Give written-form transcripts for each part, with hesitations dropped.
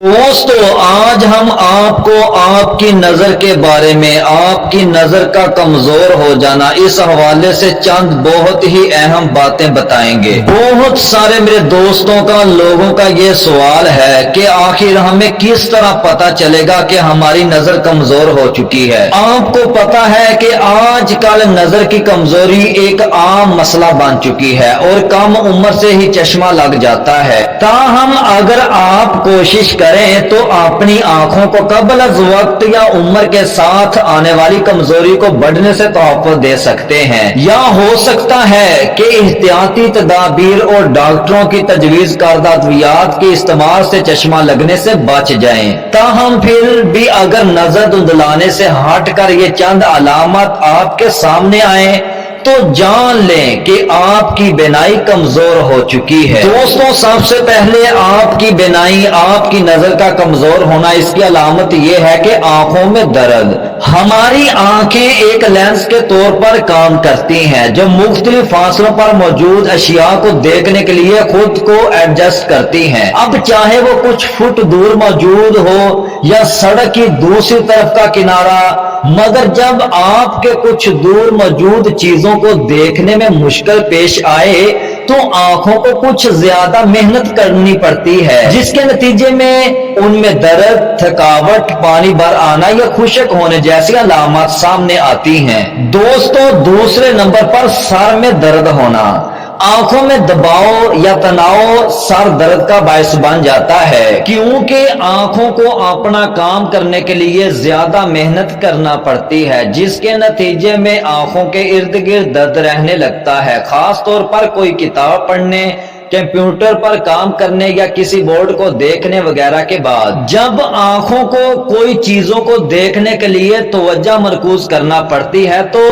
दोस्तों, आज हम आपको आपकी नजर के बारे में, आपकी नजर का कमजोर हो जाना, इस हवाले से चंद बहुत ही अहम बातें बताएंगे। बहुत सारे मेरे दोस्तों का, लोगों का ये सवाल है कि आखिर हमें किस तरह पता चलेगा कि हमारी नजर कमजोर हो चुकी है। आपको पता है कि आजकल नजर की कमजोरी एक आम मसला बन चुकी है और कम उम्र से ही चश्मा लग जाता है। ताहम अगर आप कोशिश करें तो अपनी आंखों को कबल अज़ वक्त या उम्र के साथ आने वाली कमजोरी को बढ़ने से तोहफा दे सकते हैं, या हो सकता है कि एहतियाती तदाबीर और डॉक्टरों की तजवीज करदा अद्वियात के इस्तेमाल से चश्मा लगने से बच जाएं। ताहम फिर भी अगर नजर धुंधलाने से हटकर ये चंद अलामत आपके सामने आए तो जान लें कि आपकी बिनाई कमजोर हो चुकी है। दोस्तों, सबसे पहले आपकी बिनाई, आपकी नजर का कमजोर होना, इसकी अलामत यह है कि आंखों में दर्द। हमारी आंखें एक लेंस के तौर पर काम करती हैं जो मुख्तलिफ फासलों पर मौजूद अशिया को देखने के लिए खुद को एडजस्ट करती हैं। अब चाहे वो कुछ फुट दूर मौजूद हो या सड़क की दूसरी तरफ का किनारा, मगर जब आपके कुछ दूर मौजूद चीजों को देखने में मुश्किल पेश आए तो आंखों को कुछ ज्यादा मेहनत करनी पड़ती है, जिसके नतीजे में उनमें दर्द, थकावट, पानी भर आना या खुश्क होने जैसी अलामत सामने आती हैं। दोस्तों, दूसरे नंबर पर सर में दर्द होना। आंखों में दबाव या तनाव सर दर्द का बायस बन जाता है, क्योंकि आंखों को अपना काम करने के लिए ज्यादा मेहनत करना पड़ती है, जिसके नतीजे में आंखों के इर्द गिर्द दर्द रहने लगता है। खास तौर पर कोई किताब पढ़ने, कंप्यूटर पर काम करने या किसी बोर्ड को देखने वगैरह के बाद जब आंखों को कोई चीजों को देखने के लिए तवज्जो मरकूज करना पड़ती है तो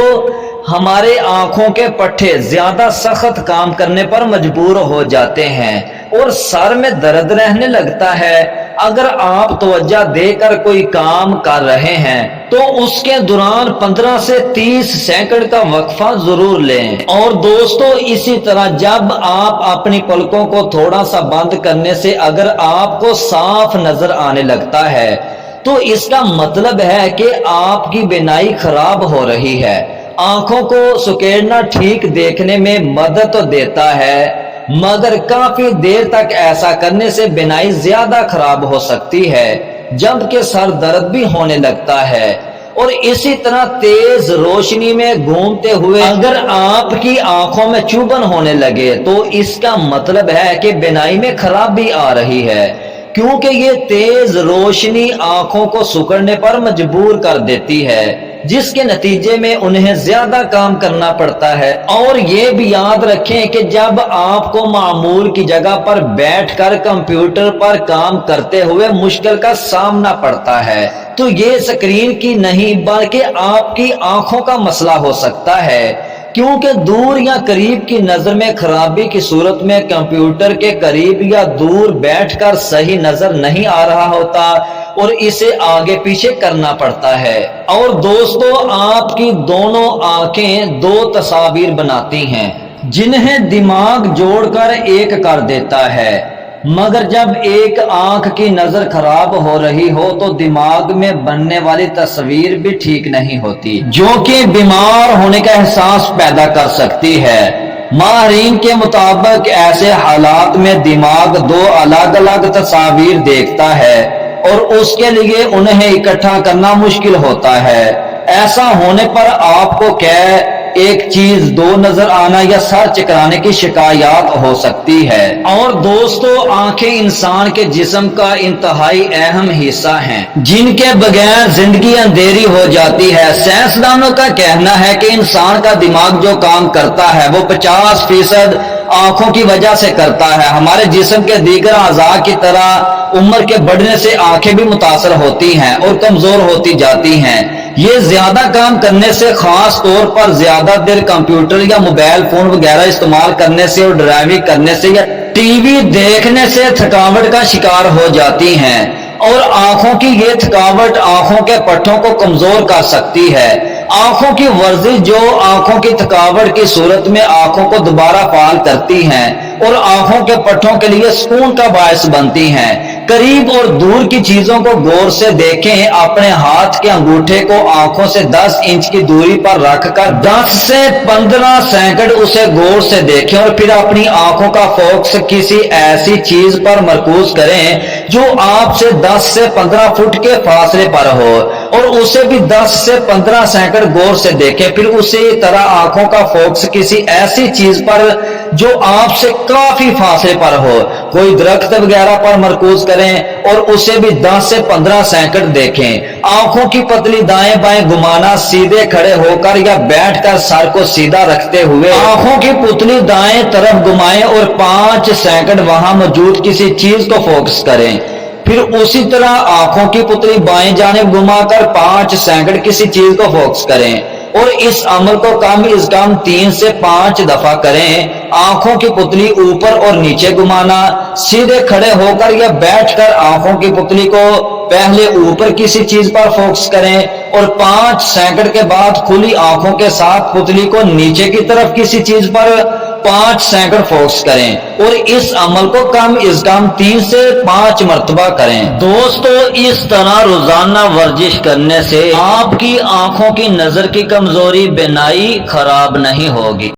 हमारे आंखों के पट्टे ज्यादा सख्त काम करने पर मजबूर हो जाते हैं और सर में दर्द रहने लगता है। अगर आप तवज्जो देकर कोई काम कर रहे हैं तो उसके दौरान 15 से 30 सेकंड का वक्फा जरूर लें। और दोस्तों, इसी तरह जब आप अपनी पलकों को थोड़ा सा बंद करने से अगर आपको साफ नजर आने लगता है तो इसका मतलब है कि आपकी बिनाई खराब हो रही है। आंखों को सुकेड़ना ठीक देखने में मदद तो देता है, मगर काफी देर तक ऐसा करने से बिनाई ज्यादा खराब हो सकती है, जबकि सर दर्द भी होने लगता है। और इसी तरह तेज रोशनी में घूमते हुए अगर आपकी आंखों में चुभन होने लगे तो इसका मतलब है कि बिनाई में खराबी आ रही है, क्योंकि ये तेज रोशनी आंखों को सिकुड़ने पर मजबूर कर देती है, जिसके नतीजे में उन्हें ज्यादा काम करना पड़ता है। और ये भी याद रखें कि जब आपको मामूल की जगह पर बैठकर कंप्यूटर पर काम करते हुए मुश्किल का सामना पड़ता है तो ये स्क्रीन की नहीं बल्कि आपकी आंखों का मसला हो सकता है, क्योंकि दूर या करीब की नजर में खराबी की सूरत में कंप्यूटर के करीब या दूर बैठकर सही नजर नहीं आ रहा होता और इसे आगे पीछे करना पड़ता है। और दोस्तों, आपकी दोनों आंखें दो तस्वीर बनाती हैं जिन्हें दिमाग जोड़कर एक कर देता है, मगर जब एक आंख की नजर खराब हो रही हो तो दिमाग में बनने वाली तस्वीर भी ठीक नहीं होती, जो कि बीमार होने का एहसास पैदा कर सकती है। माहिरीन के मुताबिक ऐसे हालात में दिमाग दो अलग अलग तस्वीर देखता है और उसके लिए उन्हें इकट्ठा करना मुश्किल होता है। ऐसा होने पर आपको क्या एक चीज दो नजर आना या सर चकराने की शिकायत हो सकती है। और दोस्तों, आंखें इंसान के जिस्म का इंतहाई अहम हिस्सा हैं, जिनके बगैर जिंदगी अंधेरी हो जाती है। साइंसदानों का कहना है कि इंसान का दिमाग जो काम करता है वो 50% आंखों की वजह से करता है। हमारे जिस्म के दीगर अज़ा की तरह उम्र के बढ़ने से आंखें भी मुतासर होती हैं और कमजोर होती जाती हैं। ये ज्यादा काम करने से, खास तौर पर ज्यादा देर कंप्यूटर या मोबाइल फोन वगैरह इस्तेमाल करने से और ड्राइविंग करने से या टीवी देखने से थकावट का शिकार हो जाती हैं। और आंखों की ये थकावट आंखों के पट्टों को कमजोर कर सकती है। आंखों की वर्जिश जो आंखों की थकावट की सूरत में आंखों को दोबारा फाल करती हैं और आंखों के पट्टों के लिए सुकून का बायस बनती हैं। करीब और दूर की चीजों को गौर से देखें। अपने हाथ के अंगूठे को आंखों से 10 इंच की दूरी पर रखकर 10 से 15 सेकंड उसे गौर से देखें और फिर अपनी आंखों का फोकस किसी ऐसी चीज पर मरकूज करें जो आपसे 10 से 15 फुट के फासले पर हो और उसे भी 10 से 15 सेकंड गौर से देखें। फिर उसी तरह आंखों का फोकस किसी ऐसी चीज पर जो आपसे काफी फासले पर हो, कोई दरख्त वगैरह पर मरकूज करें और उसे भी 10 से 15 सेकंड देखें। आंखों की पतली दाएं बाएं घुमाना, सीधे खड़े होकर या बैठकर सर को सीधा रखते हुए आंखों की पुतली दाएं तरफ घुमाएं और 5 सेकंड वहां मौजूद किसी चीज को फोकस करें। फिर उसी तरह आंखों की पुतली बाएं जानिब घुमाकर 5 सेकंड किसी चीज को फोकस करें और इस अमल को कम से कम 3 से 5 दफा करें। आंखों की पुतली ऊपर और नीचे घुमाना, सीधे खड़े होकर या बैठकर आंखों की पुतली को पहले ऊपर किसी चीज पर फोकस करें और 5 सेकंड के बाद खुली आंखों के साथ पुतली को नीचे की तरफ किसी चीज पर 5 सेकंड फोकस करें और इस अमल को कम से कम 3 से 5 मरतबा करें। दोस्तों, इस तरह रोजाना वर्जिश करने से आपकी आंखों की नजर की कमजोरी, बिनाई खराब नहीं होगी।